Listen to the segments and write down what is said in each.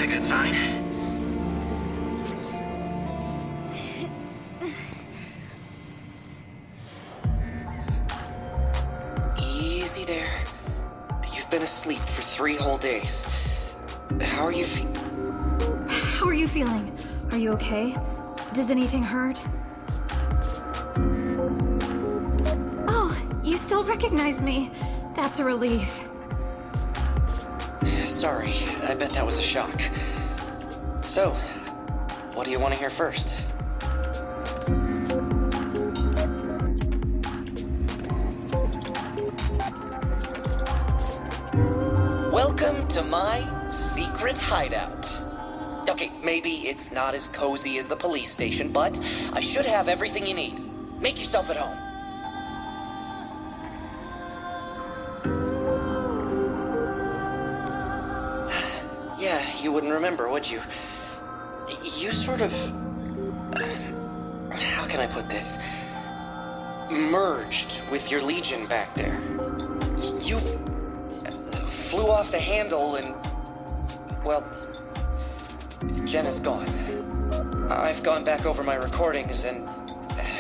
a good sign. Easy there. You've been asleep for 3 whole days. How are you How are you feeling? Are you okay? Does anything hurt? Oh, you still recognize me. That's a relief. Sorry, I bet that was a shock. So, what do you want to hear first? Welcome to my secret hideout. Okay, maybe it's not as cozy as the police station, but I should have everything you need. Make yourself at home. Yeah, you wouldn't remember, would you? You sort of... how can I put this? Merged with your legion back there. You flew off the handle and... well... Jenna's gone. I've gone back over my recordings and,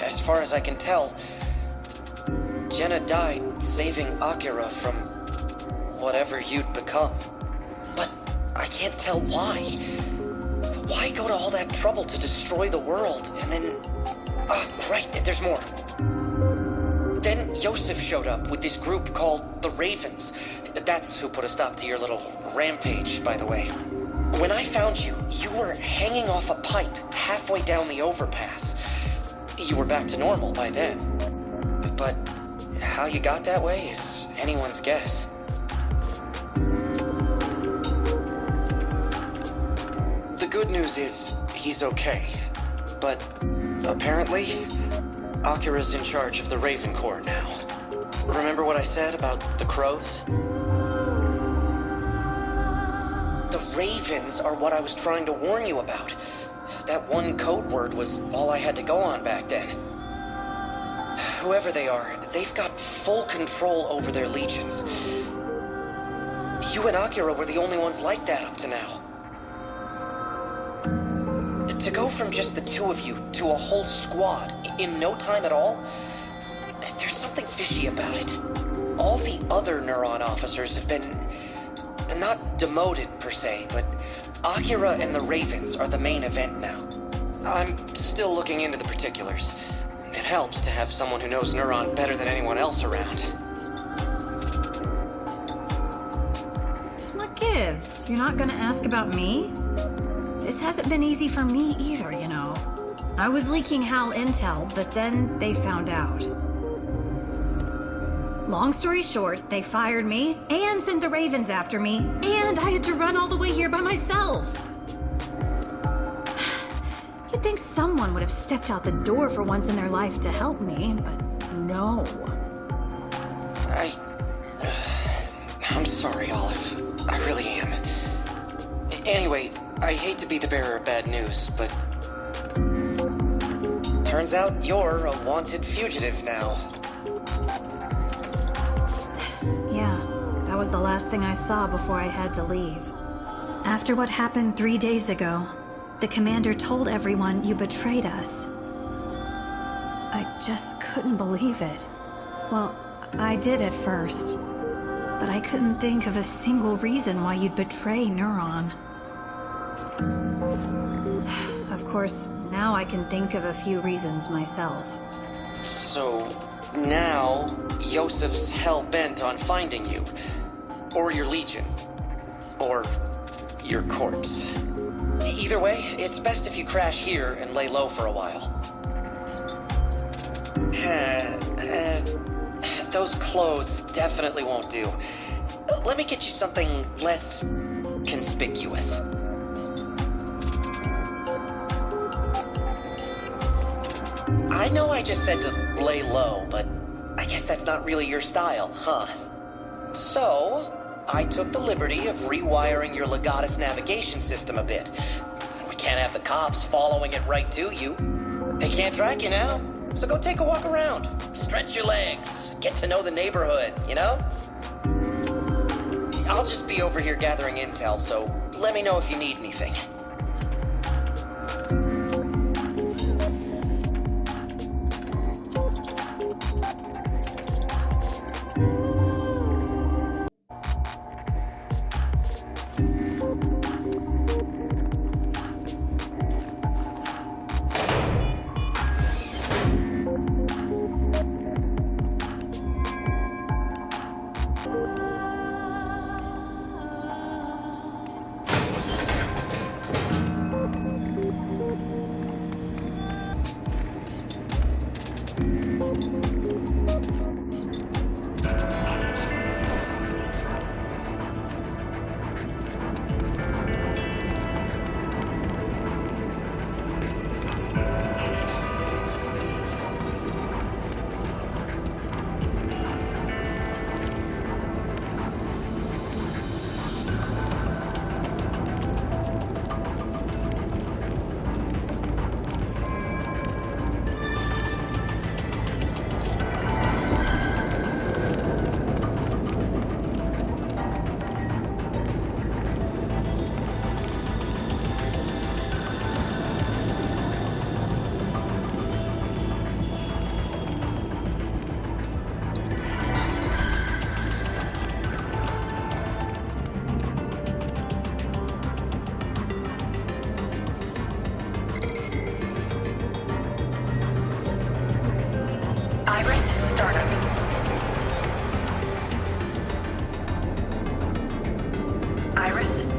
as far as I can tell, Jenna died saving Akira from whatever you'd become. But I can't tell why. Why go to all that trouble to destroy the world and then... right, there's more. Then Yosef showed up with this group called the Ravens. That's who put a stop to your little rampage, by the way. When I found you, you were hanging off a pipe halfway down the overpass. You were back to normal by then. But how you got that way is anyone's guess. The good news is he's okay. But apparently, Akira's in charge of the Raven Corps now. Remember what I said about the crows? The Ravens are what I was trying to warn you about. That one code word was all I had to go on back then. Whoever they are, they've got full control over their legions. You and Akira were the only ones like that up to now. To go from just the 2 of you to a whole squad in no time at all, there's something fishy about it. All the other Neuron officers have been... not demoted per se, but Akira and the Ravens are the main event now. I'm still looking into the particulars. It helps to have someone who knows Neuron better than anyone else around. What gives? You're not gonna ask about me? This hasn't been easy for me either, you know. I was leaking Hal intel, but then they found out. Long story short, they fired me and sent the Ravens after me, and I had to run all the way here by myself. You'd think someone would have stepped out the door for once in their life to help me, but no. I'm sorry, Olive. I really am. Anyway, I hate to be the bearer of bad news, but... turns out you're a wanted fugitive now. Yeah, that was the last thing I saw before I had to leave. After what happened 3 days ago, the commander told everyone you betrayed us. I just couldn't believe it. Well, I did at first, but I couldn't think of a single reason why you'd betray Neuron. Of course, now I can think of a few reasons myself. So, now, Yosef's hell-bent on finding you. Or your legion. Or your corpse. Either way, it's best if you crash here and lay low for a while. Those clothes definitely won't do. Let me get you something less conspicuous. I know I just said to lay low, but I guess that's not really your style, huh? So, I took the liberty of rewiring your Legatus navigation system a bit. We can't have the cops following it right to you. They can't track you now, so go take a walk around. Stretch your legs, get to know the neighborhood, you know? I'll just be over here gathering intel, so let me know if you need anything.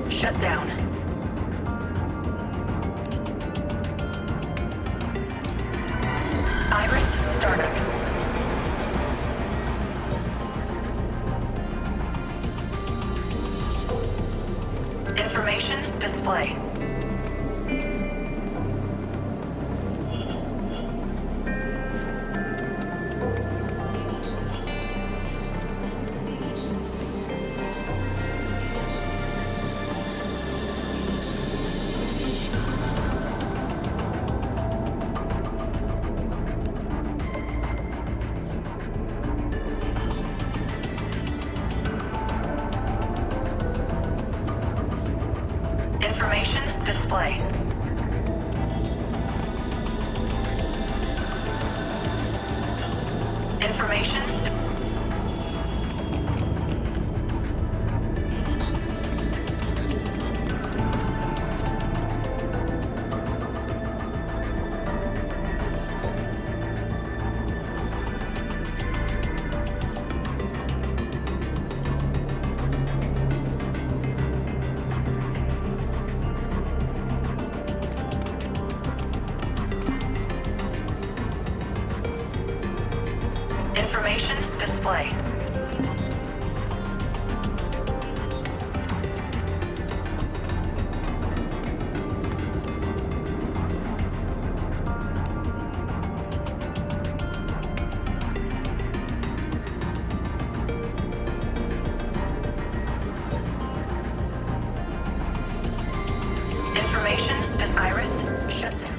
Shut down. Iris startup. Information display. Information display. Information. Information display. Information Iris shut down.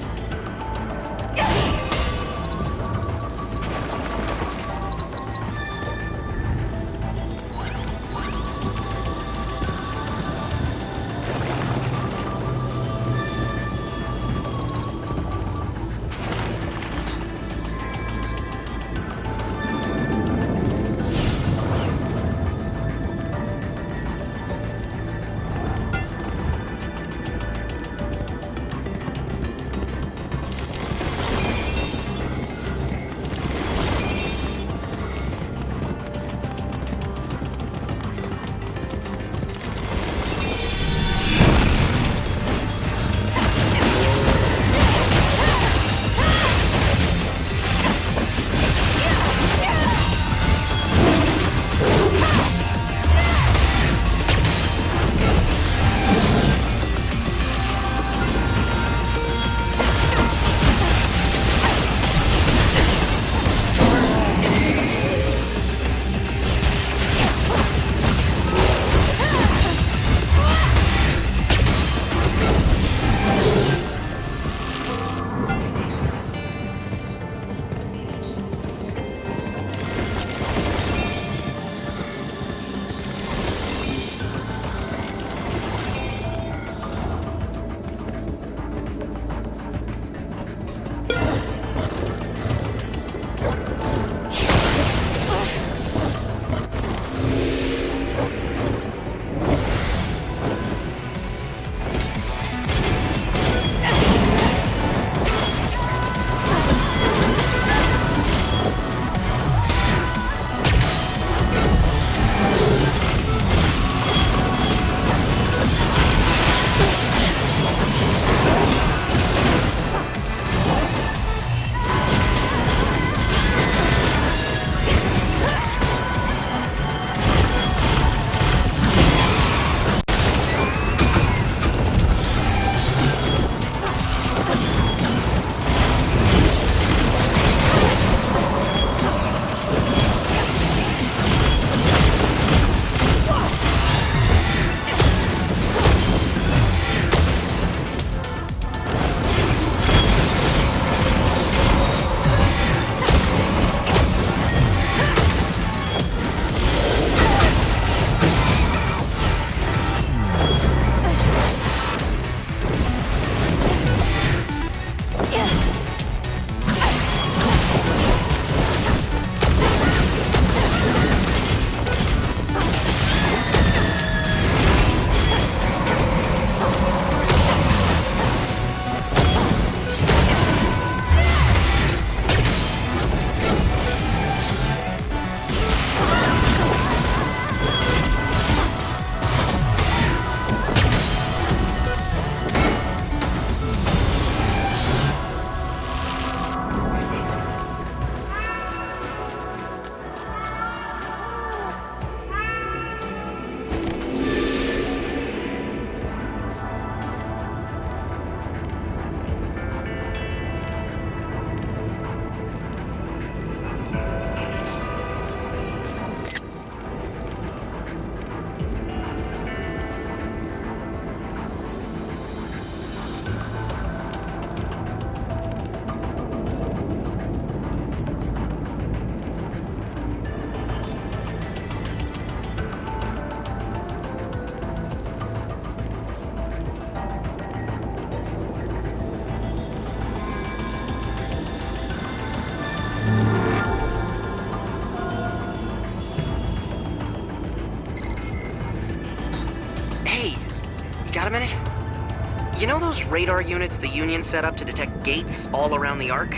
got a minute? You know those radar units the Union set up to detect gates all around the Ark?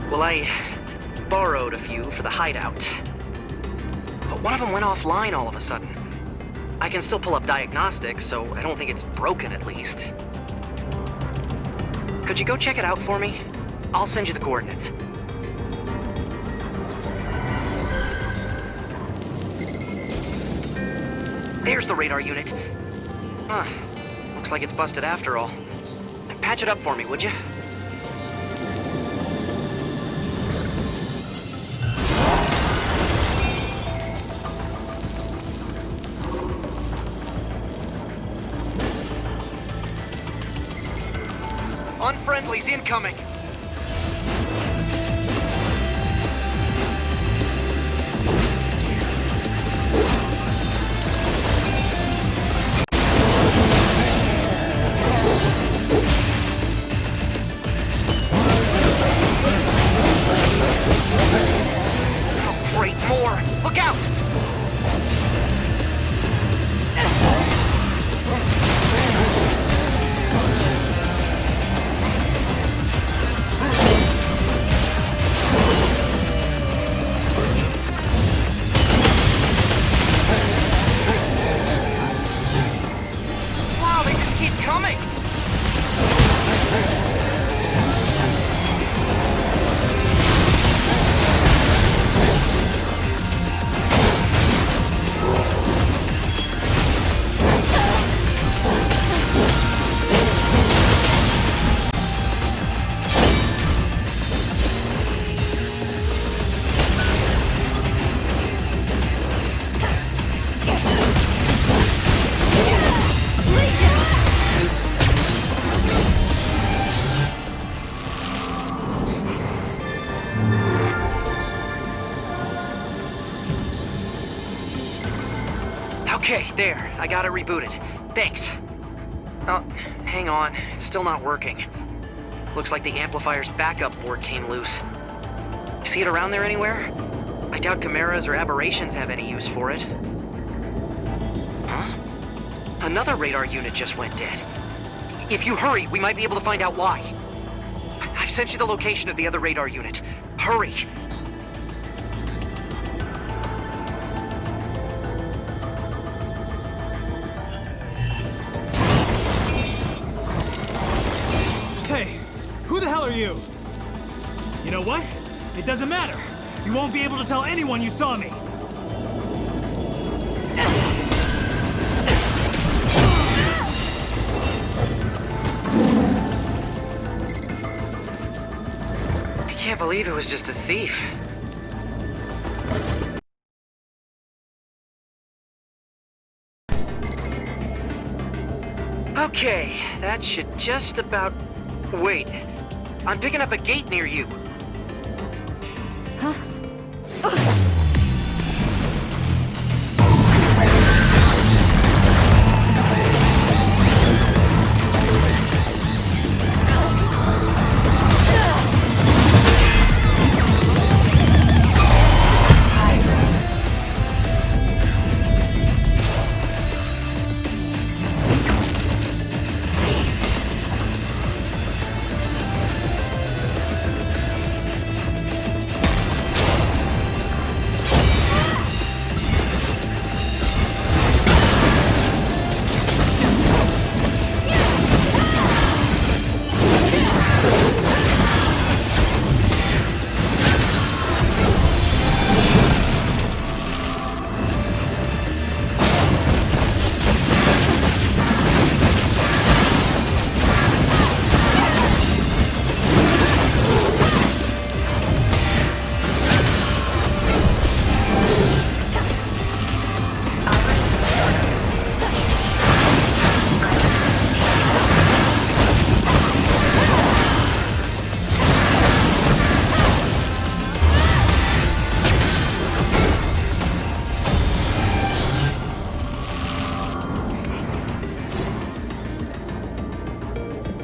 Well, I borrowed a few for the hideout. But one of them went offline all of a sudden. I can still pull up diagnostics, so I don't think it's broken at least. Could you go check it out for me? I'll send you the coordinates. There's the radar unit. Huh. Looks like it's busted after all. Patch it up for me, would you? Unfriendlies incoming! Oh, great, more! Look out! Wow, they just keep coming! Okay, there. I got it rebooted. Thanks. Oh, hang on. It's still not working. Looks like the amplifier's backup board came loose. See it around there anywhere? I doubt chimeras or aberrations have any use for it. Huh? Another radar unit just went dead. If you hurry, we might be able to find out why. I've sent you the location of the other radar unit. Hurry! Hey, who the hell are you? You know what? It doesn't matter. You won't be able to tell anyone you saw me. I can't believe it was just a thief. Okay, that should just about... Wait, I'm picking up a gate near you. Huh?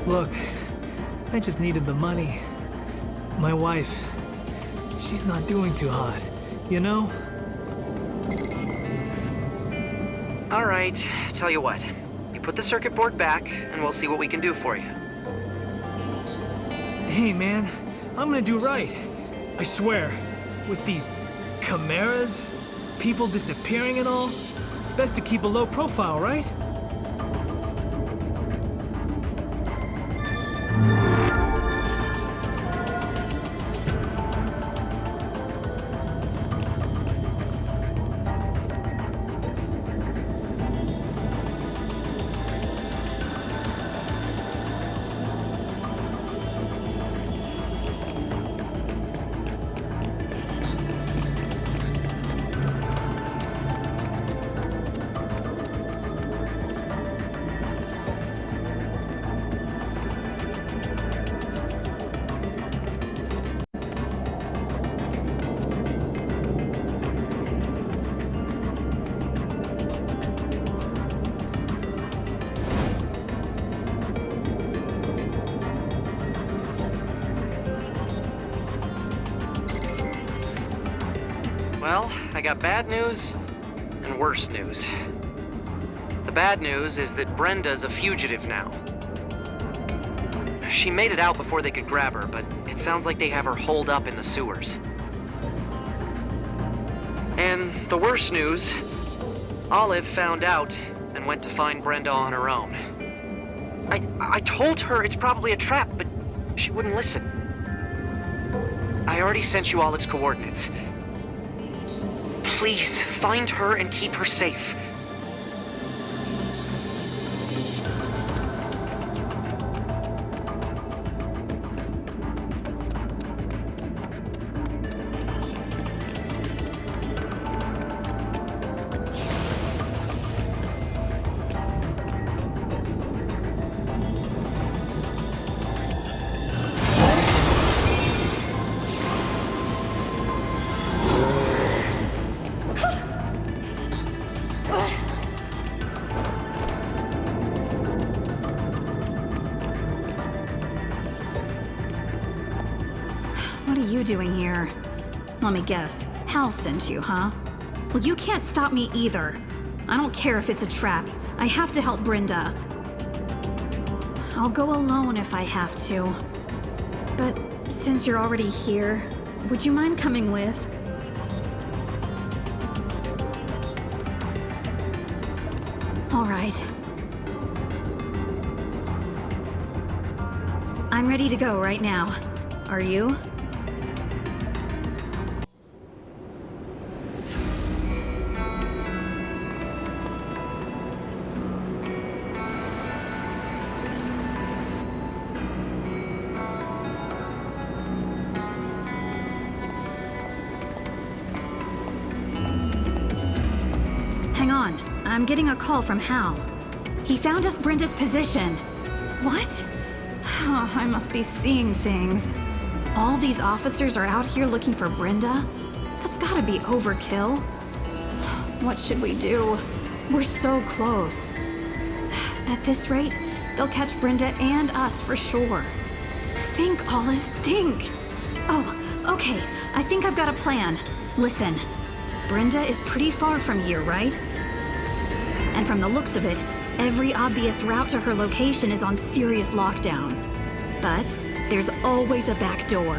Look, I just needed the money. My wife, she's not doing too hot, you know? All right. right, tell you what. You put the circuit board back, and we'll see what we can do for you. Hey, man, I'm gonna do right. I swear. With these quimeras, people disappearing and all, best to keep a low profile, right? Well, I got bad news and worse news. The bad news is that Brenda's a fugitive now. She made it out before they could grab her, but it sounds like they have her holed up in the sewers. And the worst news, Olive found out and went to find Brenda on her own. I told her it's probably a trap, but she wouldn't listen. I already sent you Olive's coordinates. Please, find her and keep her safe. What are you doing here? Let me guess. Hal sent you, huh? Well, you can't stop me either. I don't care if it's a trap. I have to help Brenda. I'll go alone if I have to. But since you're already here, would you mind coming with? All right. I'm ready to go right now. Are you? Hang on. I'm getting a call from Hal. He found us Brenda's position. What? Oh, I must be seeing things. All these officers are out here looking for Brenda? That's gotta be overkill. What should we do? We're so close. At this rate, they'll catch Brenda and us for sure. Think, Olive, think. Oh, okay. I think I've got a plan. Listen, Brenda is pretty far from here, right? And from the looks of it, every obvious route to her location is on serious lockdown. But there's always a back door.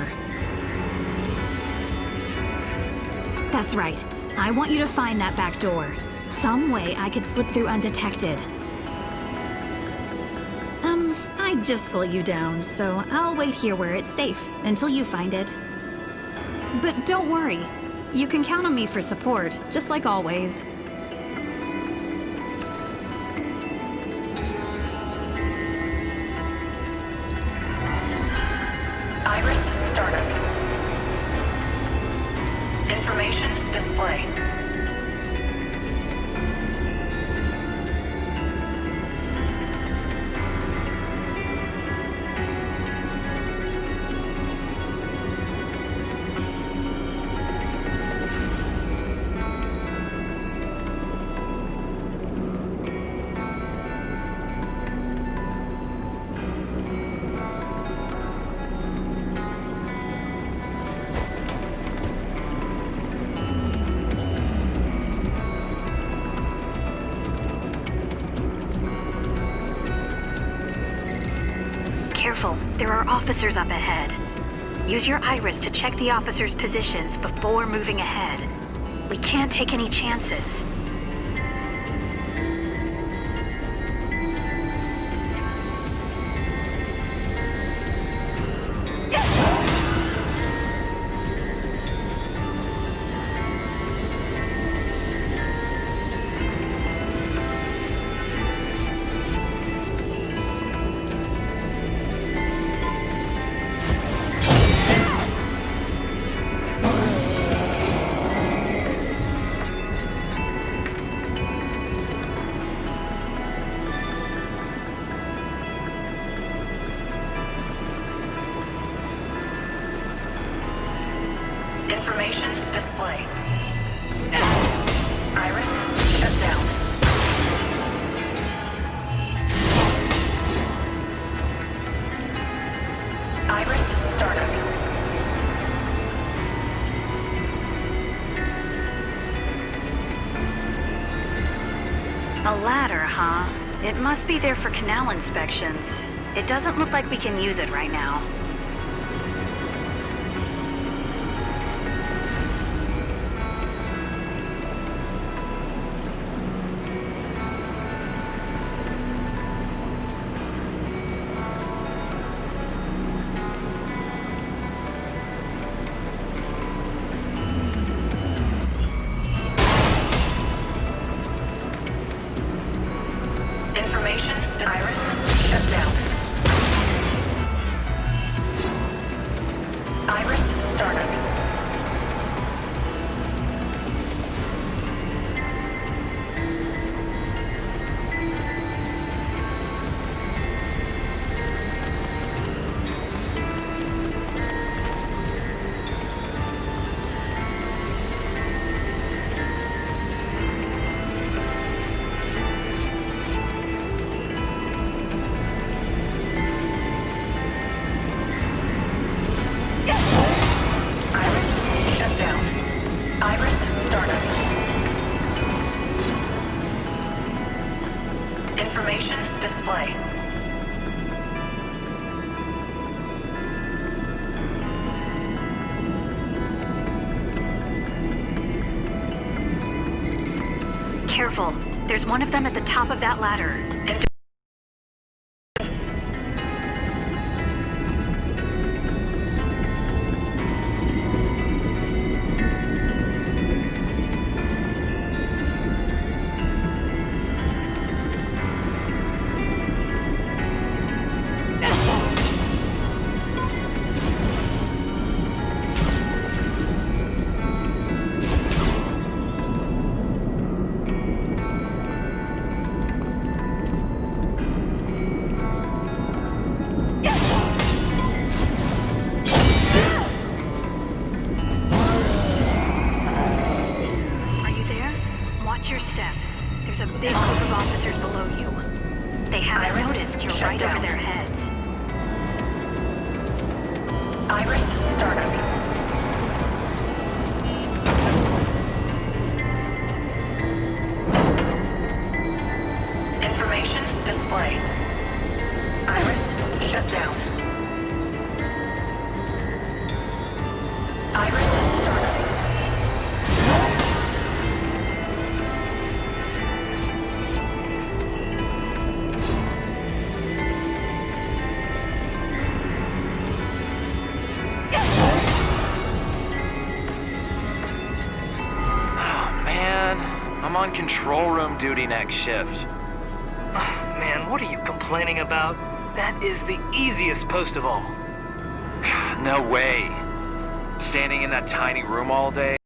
That's right. I want you to find that back door. Some way I could slip through undetected. I just slow you down, so I'll wait here where it's safe until you find it. But don't worry. You can count on me for support, just like always. Iris startup. Information display. Careful, there are officers up ahead. Use your iris to check the officers' positions before moving ahead. We can't take any chances. Information display. Iris shut down. Iris startup. A ladder, huh? It must be there for canal inspections. It doesn't look like we can use it right now. Information. Iris shut down. Iris startup. Iris shut down. Iris startup. Information display. Careful, there's one of them at the top of that ladder. Are you there? Watch your step. There's a big group of officers below you. They haven't Iris, noticed you're shut right down. over their heads. Iris startup. Information display. Iris shut down. Iris startup. Oh, man. I'm on control room duty next shift. Man, what are you complaining about? That is the easiest post of all. No way. Standing in that tiny room all day.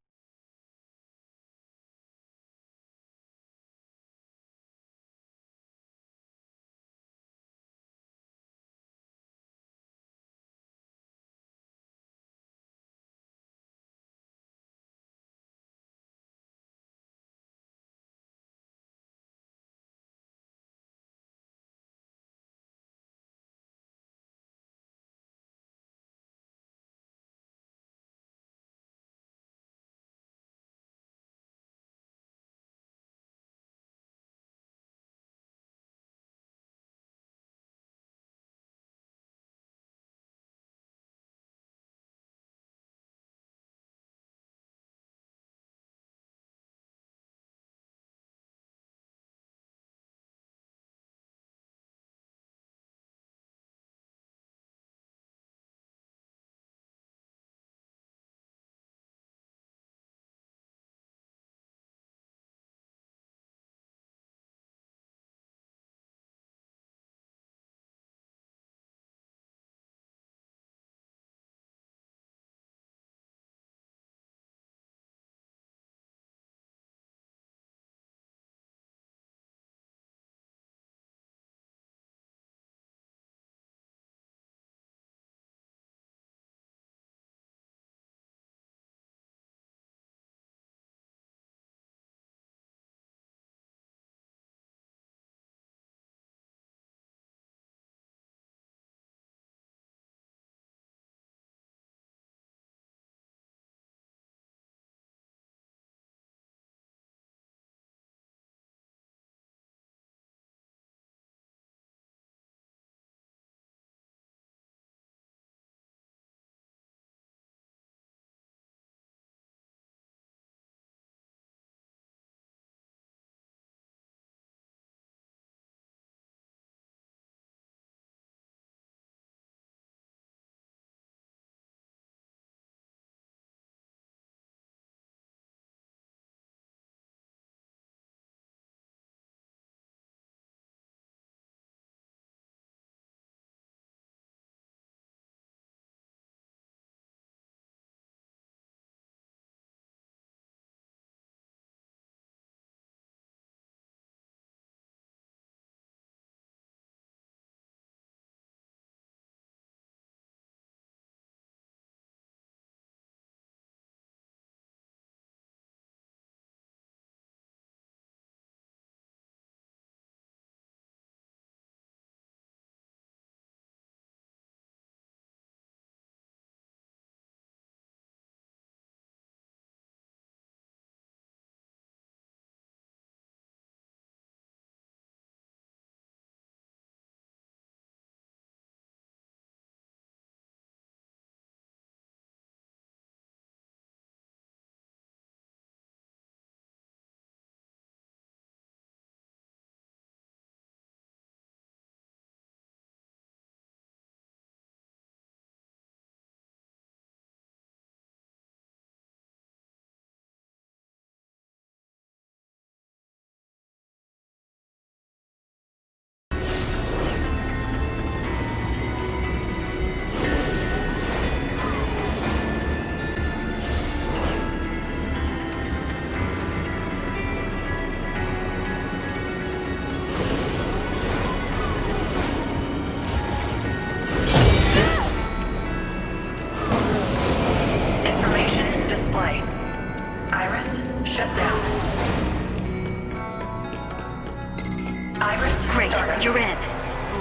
started. You're in.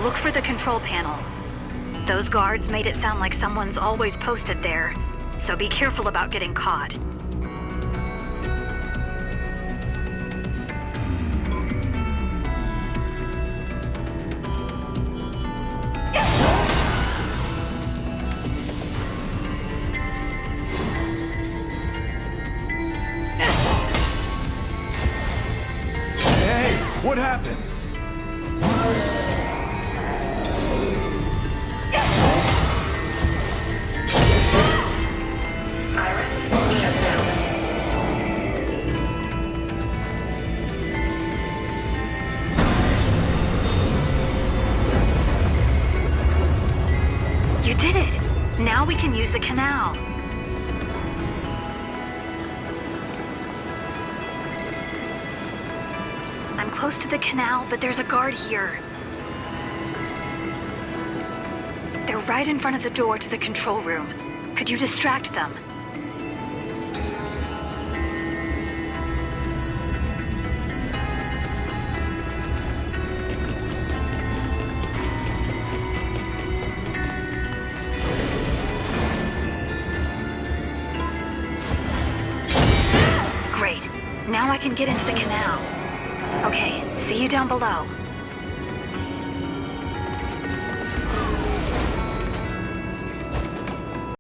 Look for the control panel. Those guards made it sound like someone's always posted there, so be careful about getting caught. Hey, what happened? Iris, shut down. You did it! Now we can use the canal. I'm close to the canal, but there's a guard here. They're right in front of the door to the control room. Could you distract them? Great. Now I can get into the canal. Okay, see you down below.